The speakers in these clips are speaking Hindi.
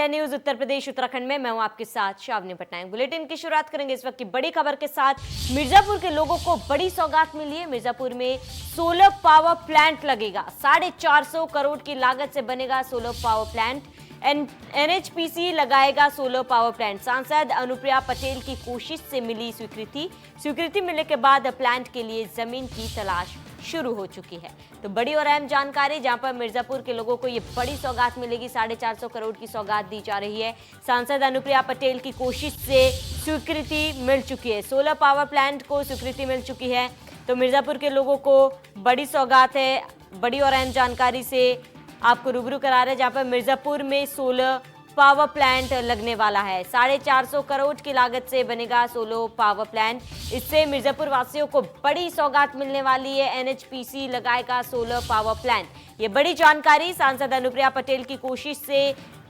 न्यूज उत्तर प्रदेश उत्तराखंड में मैं हूं आपके साथ शावनी पटनायक। बुलेटिन की शुरुआत करेंगे इस वक्त की बड़ी खबर के साथ। मिर्जापुर के लोगों को बड़ी सौगात मिली है। मिर्जापुर में सोलर पावर प्लांट लगेगा। 450 करोड़ की लागत से बनेगा सोलर पावर प्लांट। एनएचपीसी लगाएगा सोलर पावर प्लांट। सांसद अनुप्रिया पटेल की कोशिश से मिली स्वीकृति मिलने के बाद प्लांट के लिए जमीन की तलाश शुरू हो चुकी है। तो बड़ी और अहम जानकारी, जहां पर मिर्जापुर के लोगों को ये बड़ी सौगात मिलेगी। 450 करोड़ की सौगात दी जा रही है। सांसद अनुप्रिया पटेल की कोशिश से स्वीकृति मिल चुकी है। सोलर पावर प्लांट को स्वीकृति मिल चुकी है। तो मिर्जापुर के लोगों को बड़ी सौगात है। बड़ी और अहम जानकारी से आपको रूबरू करा रहे हैं, जहां पर मिर्जापुर में सोलर पावर प्लांट लगने वाला है। 450 करोड़ की लागत से बनेगा सोलर पावर प्लांट। इससे मिर्जापुर वासियों को बड़ी सौगात मिलने वाली है। एनएचपीसी लगाएगा सोलर पावर प्लांट। ये बड़ी जानकारी सांसद अनुप्रिया पटेल की कोशिश से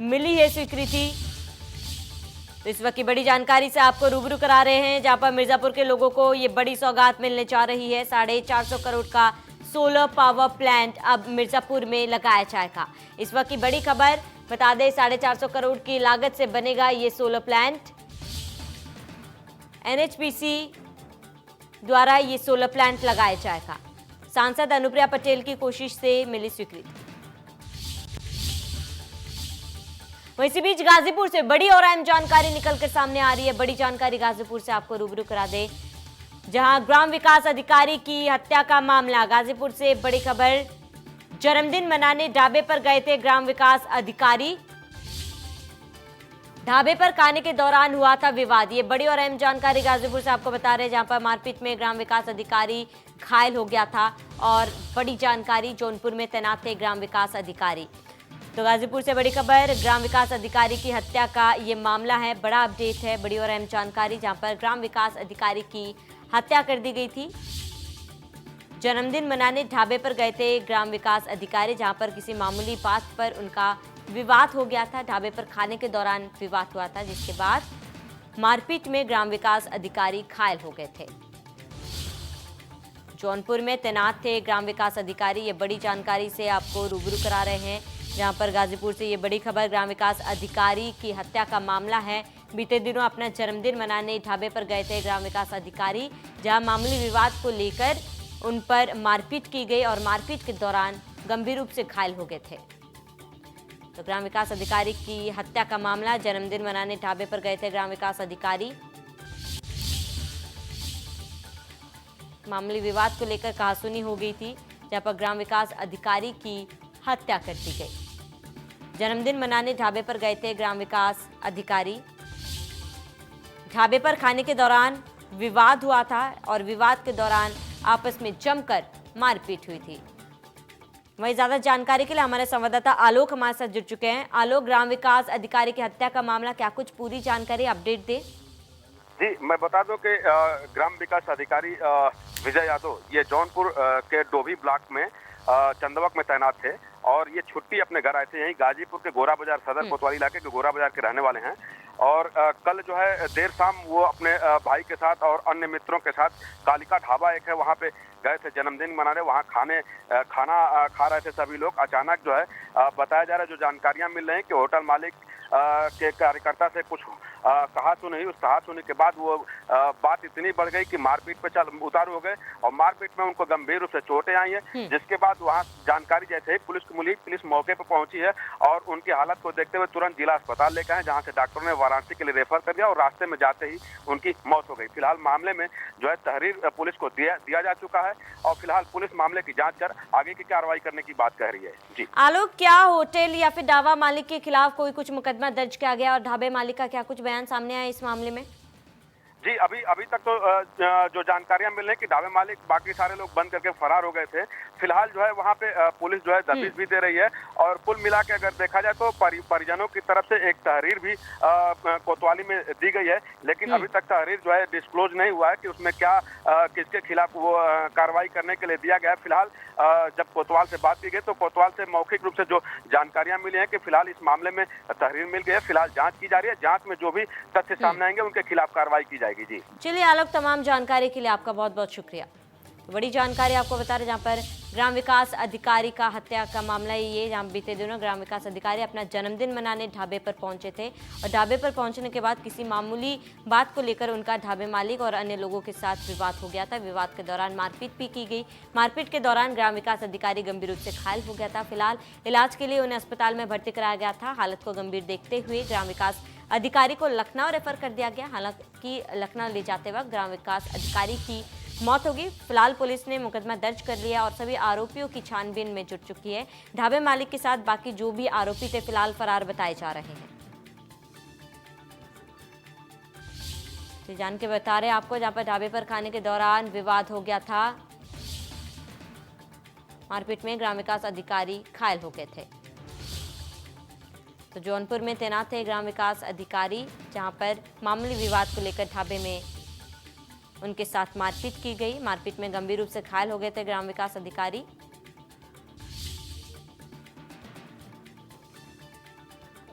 मिली है स्वीकृति। तो इस वक्त की बड़ी जानकारी से आपको रूबरू करा रहे हैं, जहां पर मिर्जापुर के लोगों को ये बड़ी सौगात मिलने जा रही है। 450 करोड़ का सोलर पावर प्लांट अब मिर्जापुर में लगाया जाएगा। इस वक्त की बड़ी खबर बता दें, 450 करोड़ की लागत से बनेगा ये सोलर प्लांट। एनएचपीसी द्वारा ये सोलर प्लांट लगाया जाएगा। सांसद अनुप्रिया पटेल की कोशिश से मिली स्वीकृति। वहीं इसी बीच गाजीपुर से बड़ी और अहम जानकारी निकल कर सामने आ रही है। बड़ी जानकारी गाजीपुर से आपको रूबरू करा दे, जहां ग्राम विकास अधिकारी की हत्या का मामला। गाजीपुर से बड़ी खबर, जन्मदिन मनाने ढाबे पर गए थे ग्राम विकास अधिकारी। ढाबे पर खाने के दौरान हुआ था विवाद। ये बड़ी और अहम जानकारी गाजीपुर से आपको बता रहे हैं, जहां पर मारपीट में ग्राम विकास अधिकारी घायल हो गया था। और बड़ी जानकारी, जौनपुर में तैनात थे ग्राम विकास अधिकारी। तो गाजीपुर से बड़ी खबर, ग्राम विकास अधिकारी की हत्या का ये मामला है। बड़ा अपडेट है, बड़ी और अहम जानकारी, जहां पर ग्राम विकास अधिकारी की हत्या कर दी गई थी। जन्मदिन मनाने ढाबे पर गए थे ग्राम विकास अधिकारी, जहां पर किसी मामूली बात पर उनका विवाद हो गया था। ढाबे पर खाने के दौरान विवाद हुआ था, जिसके बाद मारपीट में ग्राम विकास अधिकारी घायल हो गए थे। जौनपुर में तैनात थे ग्राम विकास अधिकारी। ये बड़ी जानकारी से आपको रूबरू करा रहे हैं, जहां पर गाजीपुर से ये बड़ी खबर, ग्राम विकास अधिकारी की हत्या का मामला है। बीते दिनों अपना जन्मदिन मनाने ढाबे पर गए थे ग्राम विकास अधिकारी, जहां मामूली विवाद को लेकर उन पर मारपीट की गई और मारपीट के दौरान गंभीर रूप से घायल हो गए थे। तो ग्राम विकास अधिकारी की हत्या का मामला, जन्मदिन मनाने ढाबे पर गए थे ग्राम विकास अधिकारी। मामूली विवाद को लेकर कहासुनी हो गई थी, जहां पर ग्राम विकास अधिकारी की हत्या कर दी गई। जन्मदिन मनाने ढाबे पर गए थे ग्राम विकास अधिकारी। ढाबे पर खाने के दौरान विवाद हुआ था और विवाद के दौरान आपस में जमकर मारपीट हुई थी। वहीं ज्यादा जानकारी के लिए हमारे संवाददाता आलोक हमारे साथ जुड़ चुके हैं। आलोक, ग्राम विकास अधिकारी की हत्या का मामला, क्या कुछ पूरी जानकारी अपडेट दे? जी, मैं बता दूं कि ग्राम विकास अधिकारी विजय यादव ये जौनपुर के डोभी ब्लॉक में चंदवक में तैनात थे और ये छुट्टी अपने घर आए थे। यहीं गाजीपुर के गोरा बाजार, सदर कोतवाली इलाके के गोरा बाजार के रहने वाले हैं। और कल जो है देर शाम वो अपने भाई के साथ और अन्य मित्रों के साथ कालिका ढाबा एक है, वहाँ पे गए थे जन्मदिन मनाने। वहाँ खाना खा रहे थे सभी लोग। अचानक जो है बताया जा रहा है, जो जानकारियाँ मिल रही हैं कि होटल मालिक के कार्यकर्ता से कुछ कहासुनी हुई। उस कहासुनी के बाद वो बात इतनी बढ़ गई कि मारपीट पे उतारू हो गए और मारपीट में उनको गंभीर रूप से चोटें आई हैं। जिसके बाद वहाँ जानकारी जैसे ही पुलिस मौके पर पहुंची है और उनकी हालत को देखते हुए तुरंत जिला अस्पताल लेकर आए, जहाँ से डॉक्टरों ने वाराणसी के लिए रेफर कर दिया और रास्ते में जाते ही उनकी मौत हो गई। फिलहाल मामले में जो है तहरीर पुलिस को दिया जा चुका है और फिलहाल पुलिस मामले की जाँच कर आगे की कार्रवाई करने की बात कह रही है। जी आलोक, क्या होटल या फिर ढाबा मालिक के खिलाफ कोई कुछ मुकदमा दर्ज किया गया और ढाबे मालिक का क्या कुछ बयान सामने आया इस मामले में? जी, अभी तक तो जो जानकारियां मिल रही हैं कि ढाबे मालिक बाकी सारे लोग बंद करके फरार हो गए थे। फिलहाल जो है वहाँ पे पुलिस जो है दबिश भी दे रही है और कुल मिला के अगर देखा जाए तो परिजनों की तरफ से एक तहरीर भी कोतवाली में दी गई है, लेकिन अभी तक तहरीर जो है डिस्क्लोज नहीं हुआ है कि उसमें क्या किसके खिलाफ वो कार्रवाई करने के लिए दिया गया है। फिलहाल जब कोतवाल से बात की गई तो कोतवाल से मौखिक रूप से जो जानकारियां मिली हैं कि फिलहाल इस मामले में तहरीर मिल गई है। फिलहाल जांच की जा रही है, जांच में जो भी तथ्य सामने आएंगे उनके खिलाफ कार्रवाई की जाएगी। जी चलिए आलोक, तमाम जानकारी के लिए आपका बहुत बहुत शुक्रिया। तो बड़ी जानकारी आपको बता रहे, जहां पर ग्राम विकास अधिकारी का हत्या का मामला है ये, जहां बीते दिनों ग्राम विकास अधिकारी अपना जन्मदिन मनाने ढाबे पर पहुंचे थे और ढाबे पर पहुंचने के बाद किसी मामूली बात को लेकर उनका ढाबे मालिक और अन्य लोगों के साथ विवाद हो गया था। विवाद के दौरान मारपीट भी की गई। मारपीट के दौरान ग्राम विकास अधिकारी गंभीर रूप से घायल हो गया था। फिलहाल इलाज के लिए उन्हें अस्पताल में भर्ती कराया गया था। हालत को गंभीर देखते हुए ग्राम विकास अधिकारी को लखनऊ रेफर कर दिया गया। हालांकि लखनऊ ले जाते वक्त ग्राम विकास अधिकारी की मौत होगी। फिलहाल पुलिस ने मुकदमा दर्ज कर लिया और सभी आरोपियों की छानबीन में जुट चुकी है। ढाबे मालिक के साथ बाकी जो भी आरोपी थे फिलहाल फरार बताए जा रहे हैं। तो जान के बता रहे आपको, जहां पर ढाबे पर खाने के दौरान विवाद हो गया था। मारपीट में ग्राम विकास अधिकारी घायल हो गए थे। तो जौनपुर में तैनात थे ग्राम विकास अधिकारी, जहां पर मामूली विवाद को लेकर ढाबे में उनके साथ मारपीट की गई। मारपीट में गंभीर रूप से घायल हो गए थे ग्राम विकास अधिकारी।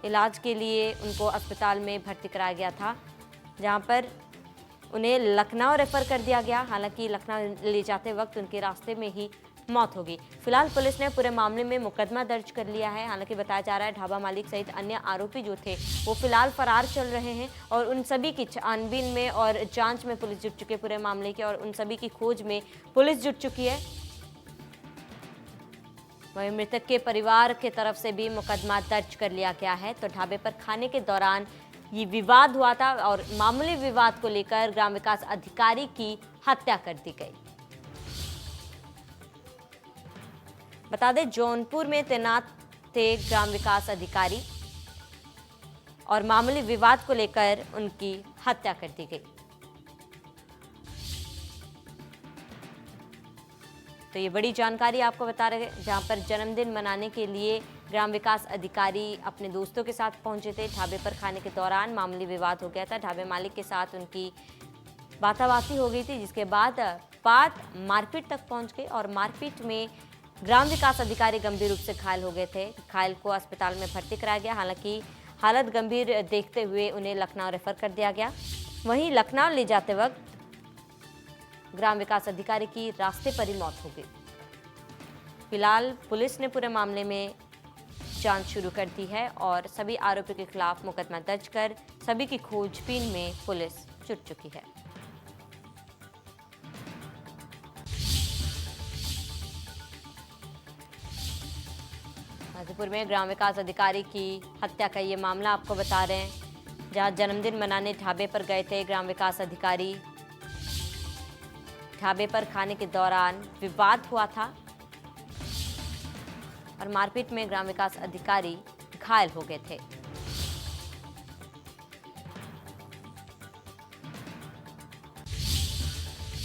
इलाज के लिए उनको अस्पताल में भर्ती कराया गया था, जहां पर उन्हें लखनऊ रेफर कर दिया गया। हालांकि लखनऊ ले जाते वक्त उनके रास्ते में ही मौत हो गई। फिलहाल पुलिस ने पूरे मामले में मुकदमा दर्ज कर लिया है। हालांकि बताया जा रहा है ढाबा मालिक सहित अन्य आरोपी जो थे वो फिलहाल फरार चल रहे हैं और उन सभी की छानबीन में और जांच में पुलिस जुट चुकी है पूरे मामले की, और उन सभी की खोज में पुलिस जुट चुकी है। वहीं मृतक के परिवार की तरफ से भी मुकदमा दर्ज कर लिया गया है। तो ढाबे पर खाने के दौरान ये विवाद हुआ था और मामूली विवाद को लेकर ग्राम विकास अधिकारी की हत्या कर दी गई। बता दें, जौनपुर में तैनात थे ग्राम विकास अधिकारी और मामूली विवाद को लेकर उनकी हत्या कर दी गई। तो ये बड़ी जानकारी आपको बता रहे हैं, जहां पर जन्मदिन मनाने के लिए ग्राम विकास अधिकारी अपने दोस्तों के साथ पहुंचे थे। ढाबे पर खाने के दौरान मामूली विवाद हो गया था। ढाबे मालिक के साथ उनकी बाताबाती हो गई थी, जिसके बाद बात मारपीट तक पहुंच गई और मारपीट में ग्राम विकास अधिकारी गंभीर रूप से घायल हो गए थे। घायल को अस्पताल में भर्ती कराया गया। हालांकि हालत गंभीर देखते हुए उन्हें लखनऊ रेफर कर दिया गया। वहीं लखनऊ ले जाते वक्त ग्राम विकास अधिकारी की रास्ते पर ही मौत हो गई। फिलहाल पुलिस ने पूरे मामले में जांच शुरू कर दी है और सभी आरोपियों के खिलाफ मुकदमा दर्ज कर सभी की खोजबीन में पुलिस जुट चुकी है। गाजीपुर में ग्राम विकास अधिकारी की हत्या का ये मामला आपको बता रहे हैं, जहां जन्मदिन मनाने ढाबे पर गए थे ग्राम विकास अधिकारी। ढाबे पर खाने के दौरान विवाद हुआ था और मारपीट में ग्राम विकास अधिकारी घायल हो गए थे।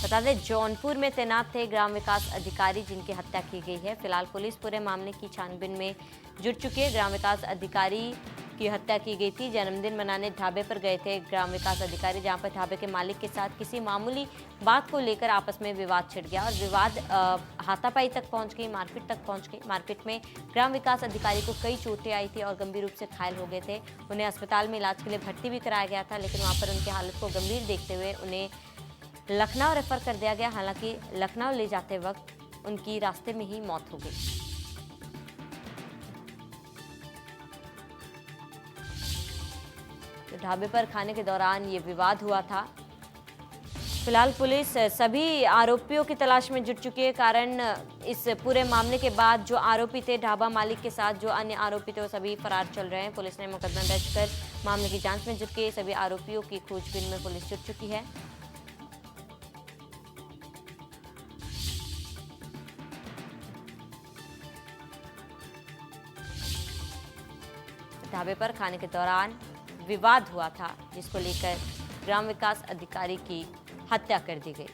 बता दें, जौनपुर में तैनात थे ग्राम विकास अधिकारी जिनकी हत्या की गई है। फिलहाल पुलिस पूरे मामले की छानबीन में जुट चुकी है। ग्राम विकास अधिकारी की हत्या की गई थी। जन्मदिन मनाने ढाबे पर गए थे ग्राम विकास अधिकारी, जहां पर ढाबे के मालिक के साथ किसी मामूली बात को लेकर आपस में विवाद छिड़ गया और विवाद हाथापाई तक पहुंच गई, मारपीट तक पहुंच गई। मारपीट में ग्राम विकास अधिकारी को कई चोटें आई थी और गंभीर रूप से घायल हो गए थे। उन्हें अस्पताल में इलाज के लिए भर्ती भी कराया गया था, लेकिन वहाँ पर उनकी हालत को गंभीर देखते हुए उन्हें लखनऊ रेफर कर दिया गया। हालांकि लखनऊ ले जाते वक्त उनकी रास्ते में ही मौत हो गई। तो ढाबे पर खाने के दौरान ये विवाद हुआ था। फिलहाल पुलिस सभी आरोपियों की तलाश में जुट चुकी है। कारण इस पूरे मामले के बाद जो आरोपी थे ढाबा मालिक के साथ, जो अन्य आरोपी थे वो सभी फरार चल रहे हैं। पुलिस ने मुकदमा दर्ज कर मामले की जांच में जुट के सभी आरोपियों की खोजबीन में पुलिस जुट चुकी है। ढाबे पर खाने के दौरान विवाद हुआ था, जिसको लेकर ग्राम विकास अधिकारी की हत्या कर दी गई।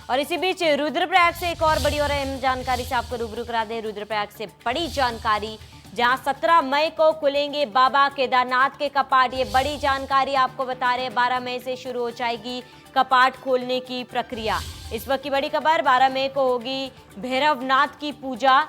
और इसी बीच रुद्रप्रयाग से एक और बड़ी और अहम जानकारी से आपको रूबरू करा दें। रुद्रप्रयाग से बड़ी जानकारी, जहां 17 मई को खुलेंगे बाबा केदारनाथ के कपाट। ये बड़ी जानकारी आपको बता रहे हैं। 12 मई से शुरू हो जाएगी कपाट खोलने की प्रक्रिया। इस वक्त की बड़ी खबर, 12 मई को होगी भैरवनाथ की पूजा,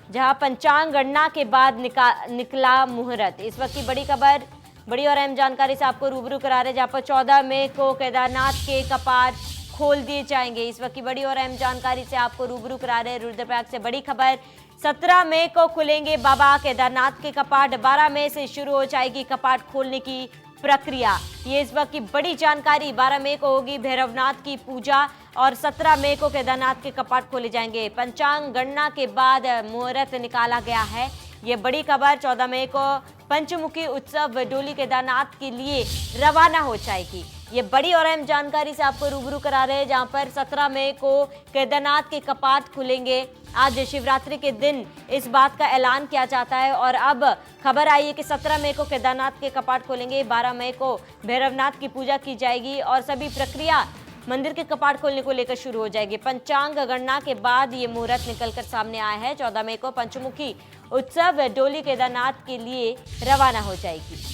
जहां पंचांग गणना के बाद निकला मुहूर्त। इस वक्त की बड़ी खबर, बड़ी और अहम जानकारी से आपको रूबरू करा रहे, जहां पर 14 मई को केदारनाथ के कपाट खोल दिए जाएंगे। इस वक्त की बड़ी और अहम जानकारी से आपको रूबरू करा रहे रुद्रप्रयाग से बड़ी खबर। 17 मई को खुलेंगे बाबा केदारनाथ के कपाट, 12 मई से शुरू हो जाएगी कपाट खोलने की प्रक्रिया। ये इस वक्त की बड़ी जानकारी। 12 मई को होगी भैरवनाथ की पूजा और 17 मई को केदारनाथ के कपाट खोले जाएंगे। पंचांग गणना के बाद मुहूर्त निकाला गया है। ये बड़ी खबर। 14 मई को पंचमुखी उत्सव डोली केदारनाथ के लिए रवाना हो जाएगी। ये बड़ी और अहम जानकारी से आपको रूबरू करा रहे हैं, जहां पर 17 मई को केदारनाथ के कपाट खुलेंगे। आज शिवरात्रि के दिन इस बात का ऐलान किया जाता है और अब खबर आई है कि 17 मई को केदारनाथ के कपाट खोलेंगे, 12 मई को भैरवनाथ की पूजा की जाएगी और सभी प्रक्रिया मंदिर के कपाट खोलने को लेकर शुरू हो जाएगी। पंचांग गणना के बाद ये मुहूर्त निकलकर सामने आया है। 14 मई को पंचमुखी उत्सव डोली केदारनाथ के लिए रवाना हो जाएगी।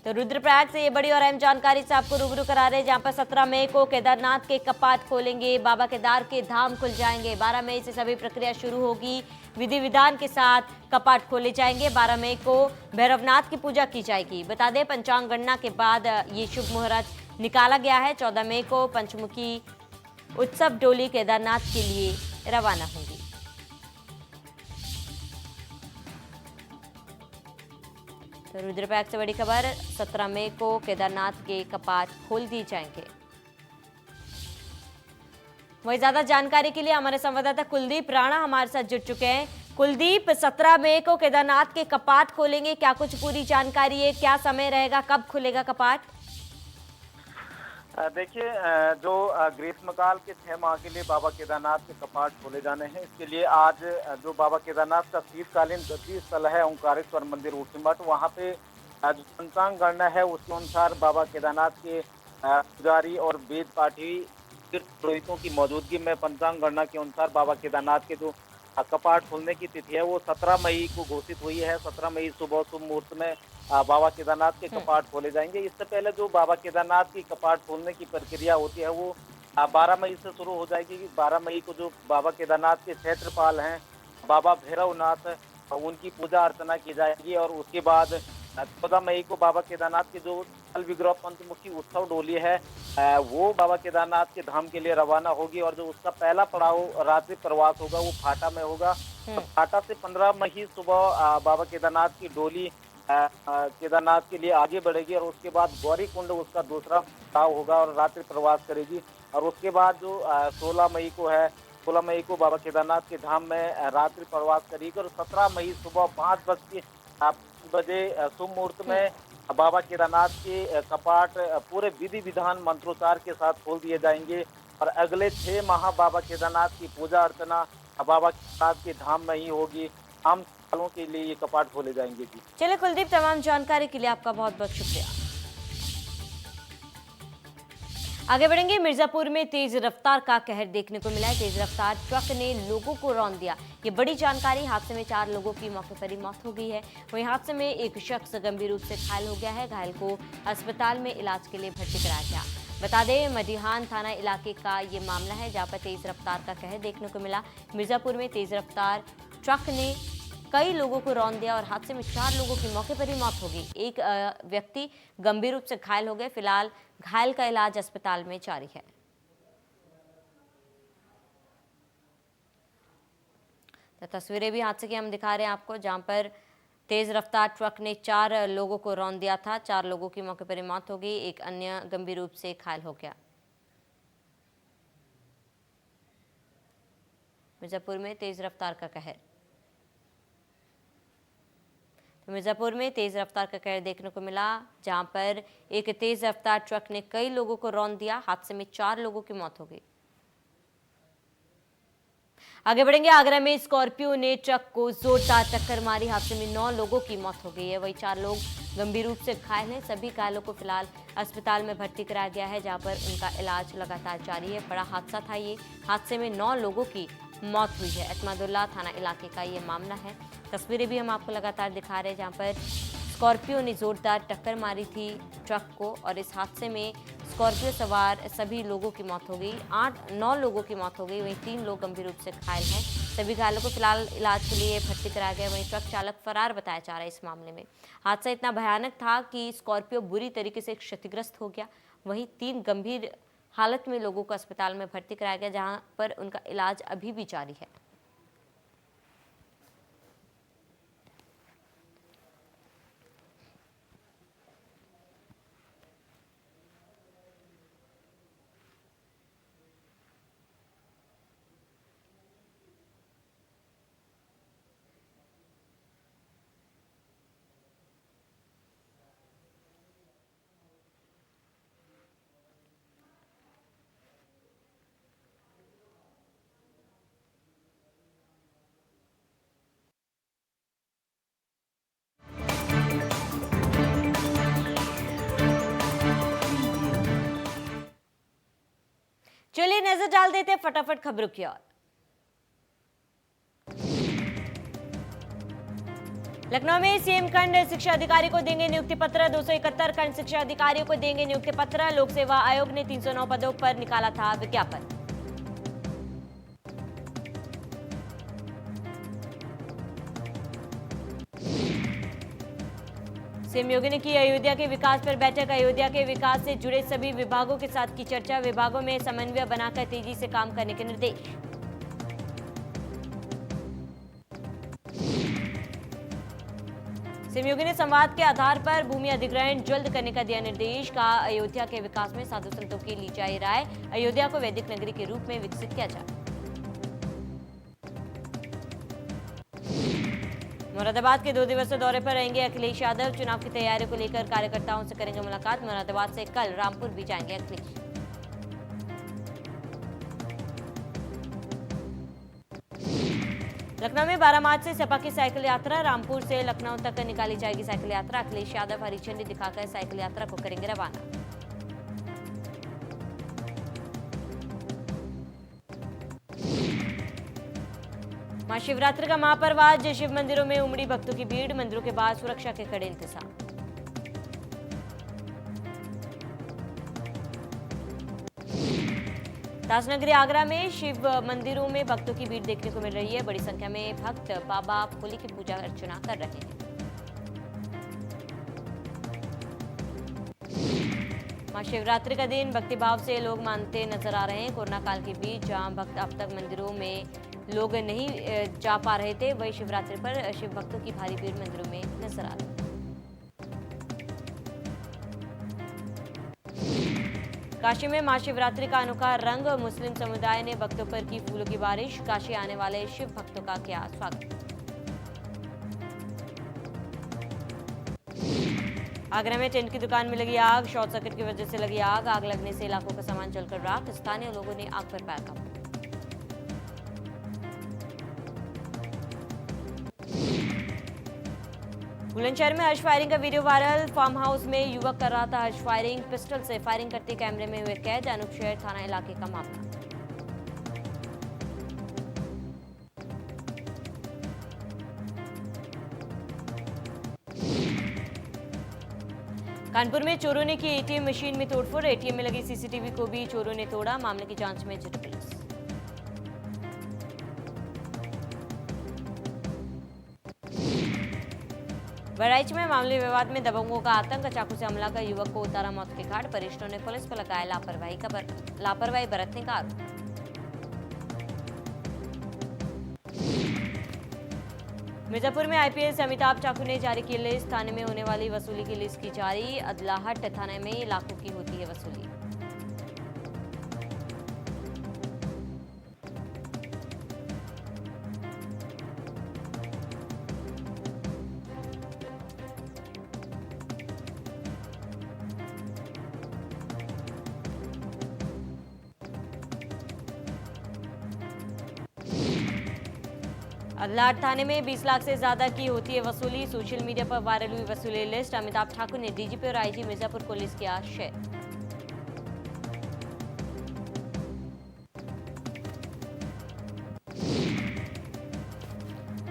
तो रुद्रप्रयाग से ये बड़ी और अहम जानकारी से आपको रूबरू करा रहे हैं, जहां पर 17 मई को केदारनाथ के कपाट खोलेंगे, बाबा केदार के धाम खुल जाएंगे। 12 मई से सभी प्रक्रिया शुरू होगी, विधि विधान के साथ कपाट खोले जाएंगे। 12 मई को भैरवनाथ की पूजा की जाएगी। बता दें, पंचांग गणना के बाद ये शुभ मुहूर्त निकाला गया है। 14 मई को पंचमुखी उत्सव डोली केदारनाथ के लिए रवाना होंगी। तो रुद्रप्रयाग से बड़ी खबर। 17 मई को केदारनाथ के कपाट खोल दिए जाएंगे। वही ज्यादा जानकारी के लिए हमारे संवाददाता कुलदीप राणा हमारे साथ जुड़ चुके हैं। कुलदीप, 17 मई को केदारनाथ के कपाट खोलेंगे, क्या कुछ पूरी जानकारी है? क्या समय रहेगा, कब खुलेगा कपाट? देखिए, जो ग्रीष्मकाल के 6 माह के लिए बाबा केदारनाथ के कपाट खोले जाने हैं, इसके लिए आज जो बाबा केदारनाथ का शीतकालीन गति स्थल है ओंकारेश्वर मंदिर ऊटी-मठ, वहाँ पे जो पंचांग गणना है उसके अनुसार बाबा केदारनाथ के पुजारी और वेद पाठी पुरोहितों की मौजूदगी में पंचांग गणना के अनुसार बाबा केदारनाथ के जो कपाट खोलने की तिथि है वो 17 मई को घोषित हुई है। 17 मई सुबह शुभ मुहूर्त में बाबा केदारनाथ के कपाट खोले जाएंगे। इससे पहले जो बाबा केदारनाथ की कपाट खोलने की प्रक्रिया होती है वो 12 मई से शुरू हो जाएगी। 12 मई को जो बाबा केदारनाथ के क्षेत्रपाल हैं बाबा भैरवनाथ, उनकी पूजा अर्चना की जाएगी और उसके बाद 14 मई को बाबा केदारनाथ के जो स्थल विग्रह पंचमुखी उत्सव डोली है वो बाबा केदारनाथ के धाम के लिए रवाना होगी और जो उसका पहला पड़ाव रात्रि प्रवास होगा वो फाटा में होगा। फाटा से 15 मई सुबह बाबा केदारनाथ की डोली केदारनाथ के लिए आगे बढ़ेगी और उसके बाद गौरी कुंड उसका दूसरा पड़ाव होगा और रात्रि प्रवास करेगी। और उसके बाद जो 16 मई को है, 16 मई को बाबा केदारनाथ के धाम में रात्रि प्रवास करेगी और 17 मई सुबह 5 बजे शुभ मुहूर्त में बाबा केदारनाथ के कपाट पूरे विधि विधान मंत्रोच्चार के साथ खोल दिए जाएंगे और अगले 6 माह बाबा केदारनाथ की पूजा अर्चना बाबा केदारनाथ के धाम में ही होगी। आम सालों के लिए ये कपाट खोले जाएंगे। जी चलिए कुलदीप, तमाम जानकारी के लिए आपका बहुत बहुत शुक्रिया। आगे बढ़ेंगे। मिर्जापुर में तेज रफ्तार का कहर देखने को मिला है। तेज रफ्तार ट्रक ने लोगों को रौंद दिया। ये बड़ी जानकारी। हादसे में 4 लोगों की मौके पर ही मौत हो गई है। वहीं हादसे में एक शख्स गंभीर रूप से घायल हो गया है। घायल को अस्पताल में इलाज के लिए भर्ती कराया गया। बता दें, मडिहान थाना इलाके का ये मामला है, जहाँ पर तेज रफ्तार का कहर देखने को मिला। मिर्जापुर में तेज रफ्तार ट्रक ने कई लोगों को रौंद दिया और हादसे में 4 लोगों की मौके पर ही मौत हो गई। एक व्यक्ति गंभीर रूप से घायल हो गए। फिलहाल घायल का इलाज अस्पताल में जारी है। तो तस्वीरें भी हादसे की हम दिखा रहे हैं आपको, जहां पर तेज रफ्तार ट्रक ने 4 लोगों को रौंद दिया था। 4 लोगों की मौके पर ही मौत हो गई। एक अन्य गंभीर रूप से घायल हो गया। मिर्जापुर में तेज रफ्तार का कहर। मिर्जापुर में तेज रफ्तार का कहर देखने को मिला, जहां पर एक तेज रफ्तार ट्रक ने कई लोगों को रौंद दिया। हादसे में 4 लोगों की मौत हो गई। आगे बढ़ेंगे। आगरा में स्कॉर्पियो ने ट्रक को जोरदार टक्कर मारी। हादसे में 9 लोगों की मौत हो गई है। वही 4 लोग गंभीर रूप से घायल हैं। सभी घायलों को फिलहाल अस्पताल में भर्ती कराया गया है, जहां पर उनका इलाज लगातार जारी है। बड़ा हादसा था ये। हादसे में 9 लोगों की मौत हुई है। अहमदुल्ला थाना इलाके का ये मामला है। तस्वीरें भी हम आपको लगातार दिखा रहे हैं, जहां पर स्कॉर्पियो ने जोरदार टक्कर मारी थी ट्रक को और इस हादसे में स्कॉर्पियो सवार सभी लोगों की मौत हो गई। 8-9 लोगों की मौत हो गई, वहीं 3 लोग गंभीर रूप से घायल हैं। सभी घायलों को फिलहाल इलाज के लिए भर्ती कराया गया। वहीं ट्रक चालक फरार बताया जा रहा है। इस मामले में हादसा इतना भयानक था कि स्कॉर्पियो बुरी तरीके से क्षतिग्रस्त हो गया। वहीं 3 गंभीर हालत में लोगों को अस्पताल में भर्ती कराया गया, जहां पर उनका इलाज अभी भी जारी है। चलिए नजर डाल देते हैं फटाफट खबरों की ओर। लखनऊ में सीएम खंड शिक्षा अधिकारी को देंगे नियुक्ति पत्र। 271 खंड शिक्षा अधिकारियों को देंगे नियुक्ति पत्र। लोक सेवा आयोग ने 309 पदों पर निकाला था विज्ञापन। सीएम योगी ने की अयोध्या के विकास पर बैठक। अयोध्या के विकास से जुड़े सभी विभागों के साथ की चर्चा। विभागों में समन्वय बनाकर तेजी से काम करने के निर्देश। सीएम योगी ने संवाद के आधार पर भूमि अधिग्रहण जल्द करने का दिया निर्देश। कहा अयोध्या के विकास में साधु संतों की ली जाए राय। अयोध्या को वैदिक नगरी के रूप में विकसित किया जाए। मुरादाबाद के 2 दिवसीय दौरे पर रहेंगे अखिलेश यादव। चुनाव की तैयारियों को लेकर कार्यकर्ताओं से करेंगे मुलाकात। मुरादाबाद से कल रामपुर भी जाएंगे अखिलेश। लखनऊ में 12 मार्च से सपा की साइकिल यात्रा। रामपुर से लखनऊ तक निकाली जाएगी साइकिल यात्रा। अखिलेश यादव हरी झंडी दिखाकर साइकिल यात्रा को करेंगे रवाना। महाशिवरात्रि का महापर्व आज। शिव मंदिरों में उमड़ी भक्तों की भीड़। मंदिरों के बाहर सुरक्षा के कड़े इंतजाम। ताजनगरी आगरा में शिव मंदिरों में भक्तों की भीड़ देखने को मिल रही है। बड़ी संख्या में भक्त बाबा भोले की पूजा अर्चना कर रहे हैं। महाशिवरात्रि का दिन भक्तिभाव से लोग मानते नजर आ रहे हैं। कोरोना काल के बीच जहां भक्त अब तक मंदिरों में लोग नहीं जा पा रहे थे, वही शिवरात्रि पर शिव भक्तों की भारी भीड़ मंदिरों में नजर आ रही है। काशी में महाशिवरात्रि का अनोखा रंग। मुस्लिम समुदाय ने भक्तों पर की फूलों की बारिश। काशी आने वाले शिव भक्तों का किया स्वागत। आगरा में टेंट की दुकान में लगी आग। शॉर्ट सर्किट की वजह से लगी आग। आग लगने से इलाकों का सामान जलकर राख। स्थानीय लोगों ने आग पर पाया काबू। बुलंदशहर में हर्ष फायरिंग का वीडियो वायरल। फार्म हाउस में युवक कर रहा था हर्ष फायरिंग। पिस्टल से फायरिंग करते कैमरे में हुए कैद। अनूपशहर थाना इलाके का मामला। कानपुर में चोरों ने की एटीएम मशीन में तोड़फोड़। एटीएम में लगी सीसीटीवी को भी चोरों ने तोड़ा। मामले की जांच में जुटी पुलिस। बहराइच में मामूली विवाद में दबंगों का आतंक। चाकू से हमला कर युवक को उतारा मौत के घाट। वरिष्ठों ने पुलिस पर लगाया लापरवाही बरतने का आरोप। मिर्जापुर में आईपीएस अमिताभ चाकू ने जारी की लिस्ट। थाने में होने वाली वसूली की लिस्ट की जारी। अदलाहट थाने में लाखों की होती है वसूली। अदलाहट थाने में 20 लाख से ज्यादा की होती है वसूली। सोशल मीडिया पर वायरल हुई वसूली लिस्ट। अमिताभ ठाकुर ने डीजीपी और आईजी मिर्जापुर को लिस्ट किया शेयर।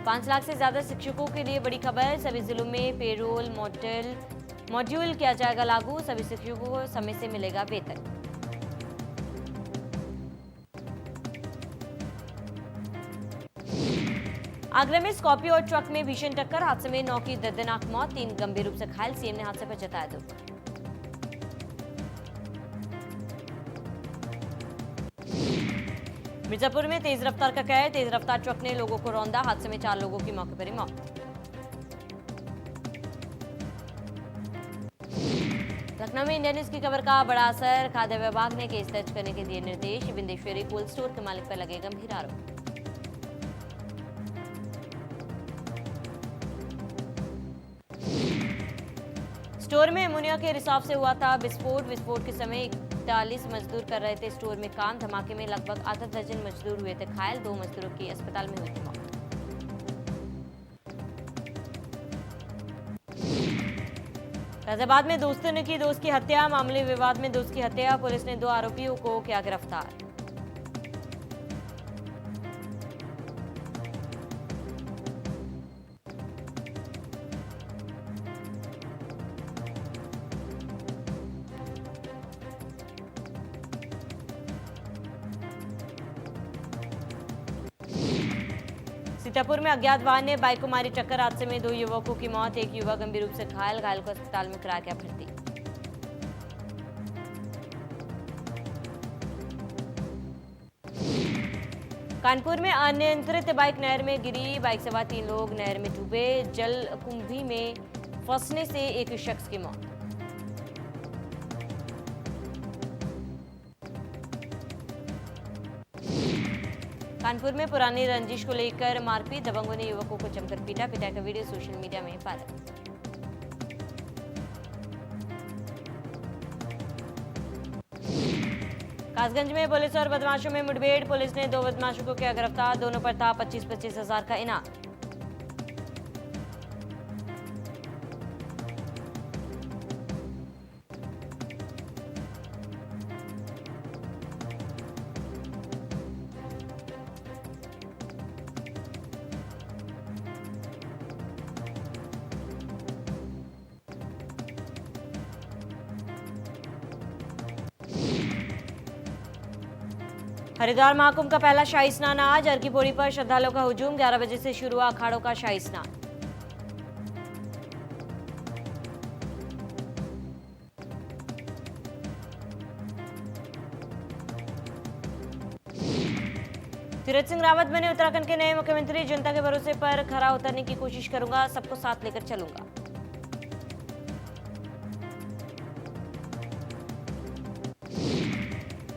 $5 लाख से ज्यादा शिक्षकों के लिए बड़ी खबर। सभी जिलों में पेरोल मॉडल मॉड्यूल किया जाएगा लागू, सभी शिक्षकों को समय से मिलेगा वेतन। आगरा में स्कॉर्पियो और ट्रक में भीषण टक्कर, हादसे में 9 की दर्दनाक मौत, 3 गंभीर रूप से घायल। सीएम ने हादसे पर जताया दुख। मिर्जापुर में तेज रफ्तार का कहर, तेज रफ्तार ट्रक ने लोगों को रौंदा, हादसे में 4 लोगों की मौके पर ही मौत। लखनऊ में इंडिया न्यूज की खबर का बड़ा असर, खाद्य विभाग ने केस दर्ज करने के दिए निर्देश, बिंदेश्वरी कोल्ड स्टोर के मालिक पर लगे गंभीर आरोप। स्टोर में अमोनिया के रिसाव से हुआ था विस्फोट, विस्फोट के समय 41 मजदूर कर रहे थे स्टोर में काम, धमाके में लगभग आधा दर्जन मजदूर हुए थे घायल, 2 मजदूरों की अस्पताल में हुई थी मौत। गाजियाबाद में दोस्तों ने की दोस्त की हत्या, मामूली विवाद में दोस्त की हत्या, पुलिस ने 2 आरोपियों को किया गिरफ्तार। सीतापुर में अज्ञात वाहन ने बाइक को मारी टक्कर, हादसे में 2 युवकों की मौत, 1 युवक गंभीर रूप से घायल, घायल को अस्पताल में कराया गया भर्ती। कानपुर में अनियंत्रित बाइक नहर में गिरी, बाइक सवार 3 लोग नहर में डूबे, जल कुंभी में फंसने से 1 शख्स की मौत। कानपुर में पुरानी रंजिश को लेकर मारपीट, दबंगों ने युवकों को जमकर पीटा, पिटाई का वीडियो सोशल मीडिया में वायरल। कासगंज में पुलिस और बदमाशों में मुठभेड़, पुलिस ने 2 बदमाशों को किया गिरफ्तार, दोनों पर था 25-25 हजार का इनाम। हरिद्वार महाकुंभ का पहला शाही स्नान आज, अर्की पौड़ी पर श्रद्धालुओं का हुजूम, 11 बजे से शुरू हुआ अखाड़ों का शाही स्नान। तीरथ सिंह रावत बने उत्तराखंड के नए मुख्यमंत्री, जनता के भरोसे पर खरा उतरने की कोशिश करूंगा, सबको साथ लेकर चलूंगा।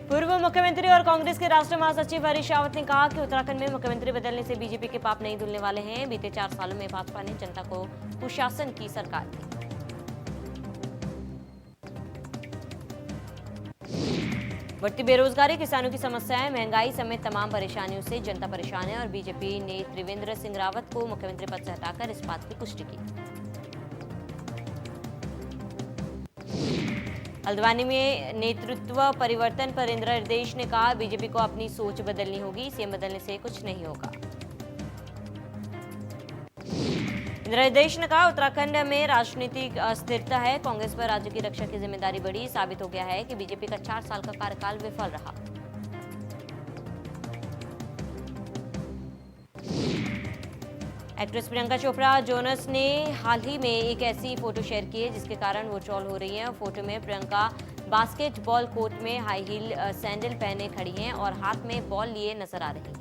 पूर्व मुख्यमंत्री और कांग्रेस के राष्ट्रीय महासचिव हरीश रावत ने कहा कि उत्तराखंड में मुख्यमंत्री बदलने से बीजेपी के पाप नहीं धुलने वाले हैं। बीते 4 सालों में भाजपा ने जनता को कुशासन की सरकार दी। बढ़ती बेरोजगारी, किसानों की समस्याएं, महंगाई समेत तमाम परेशानियों से जनता परेशान है और बीजेपी ने त्रिवेंद्र सिंह रावत को मुख्यमंत्री पद से हटाकर इस बात की पुष्टि की। हल्द्वानी में नेतृत्व परिवर्तन पर इंदिरा हृदयेश ने कहा, बीजेपी को अपनी सोच बदलनी होगी, सीएम बदलने से कुछ नहीं होगा। इंदिरा हृदयेश ने कहा, उत्तराखंड में राजनीतिक अस्थिरता है, कांग्रेस पर राज्य की रक्षा की जिम्मेदारी बढ़ी, साबित हो गया है कि बीजेपी का 4 साल का कार्यकाल विफल रहा। एक्ट्रेस प्रियंका चोपड़ा जोनस ने हाल ही में एक ऐसी फोटो शेयर की है जिसके कारण वो ट्रोल हो रही हैं। फोटो में प्रियंका बास्केटबॉल कोर्ट में हाई हील सैंडल पहने खड़ी हैं और हाथ में बॉल लिए नजर आ रही हैं।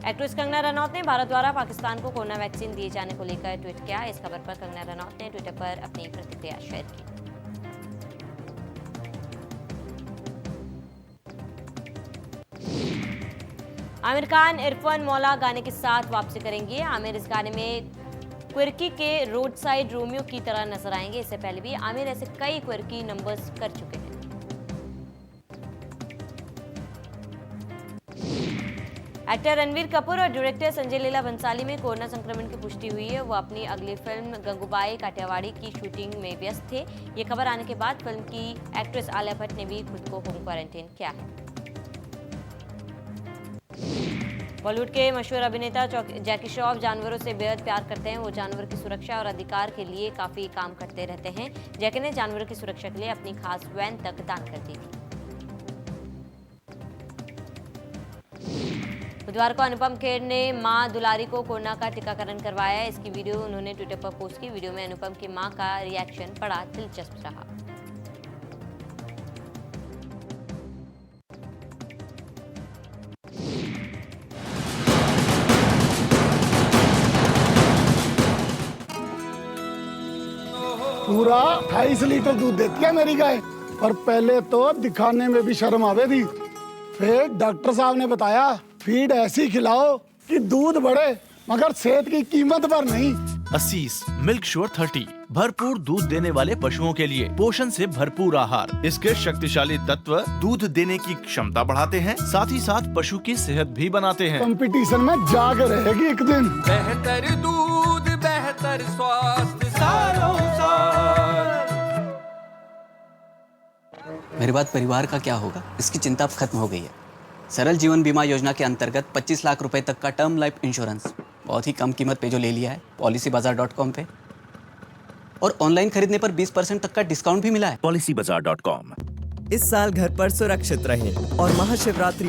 एक्ट्रेस कंगना रनौत ने भारत द्वारा पाकिस्तान को कोरोना वैक्सीन दिए जाने को लेकर ट्वीट किया। इस खबर पर कंगना रनौत ने ट्विटर पर अपनी प्रतिक्रिया शेयर की। आमिर खान इरफान मौला गाने के साथ वापसी करेंगे। आमिर इस गाने में क्विर्की के रोड साइड रोमियो की तरह नजर आएंगे। इससे पहले भी आमिर ऐसे कई क्विर्की नंबर्स कर चुके हैं। एक्टर रणवीर कपूर और डायरेक्टर संजय लीला भंसाली में कोरोना संक्रमण की पुष्टि हुई है। वो अपनी अगली फिल्म गंगूबाई काठियावाड़ी की शूटिंग में व्यस्त थे। ये खबर आने के बाद फिल्म की एक्ट्रेस आलिया भट्ट ने भी खुद को होम क्वारंटाइन किया है। बॉलीवुड के मशहूर अभिनेता जैकी श्रॉफ जानवरों से बेहद प्यार करते हैं। वो जानवर की सुरक्षा और अधिकार के लिए काफी काम करते रहते हैं। जैकी ने जानवरों की सुरक्षा के लिए अपनी खास वैन तक दान कर दी थी। बुधवार को अनुपम खेर ने मां दुलारी को कोरोना का टीकाकरण करवाया। इसकी वीडियो उन्होंने ट्विटर पर पोस्ट की। वीडियो में अनुपम की मां का रिएक्शन बड़ा दिलचस्प रहा। पूरा 28 लीटर दूध देती है मेरी गाय, पर पहले तो दिखाने में भी शर्म आवे थी। फिर डॉक्टर साहब ने बताया फीड ऐसी खिलाओ कि दूध बढ़े, मगर सेहत की कीमत पर नहीं। असीस मिल्क श्योर 30 भरपूर दूध देने वाले पशुओं के लिए पोषण से भरपूर आहार। इसके शक्तिशाली तत्व दूध देने की क्षमता बढ़ाते हैं, साथ ही साथ पशु की सेहत भी बनाते हैं। कंपटीशन में जाग रहेगी एक दिन। बेहतर दूध बेहतर स्वास्थ्य सालों साल। मेरे बाद परिवार का क्या होगा, इसकी चिंता अब खत्म हो गई है। सरल जीवन बीमा योजना के अंतर्गत 25 लाख रुपए तक का टर्म लाइफ इंश्योरेंस बहुत ही कम कीमत पे जो ले लिया है policybazaar.com पे, और ऑनलाइन खरीदने पर 20% तक का डिस्काउंट भी मिला है। policybazaar.com। इस साल घर पर सुरक्षित रहें और महाशिवरात्रि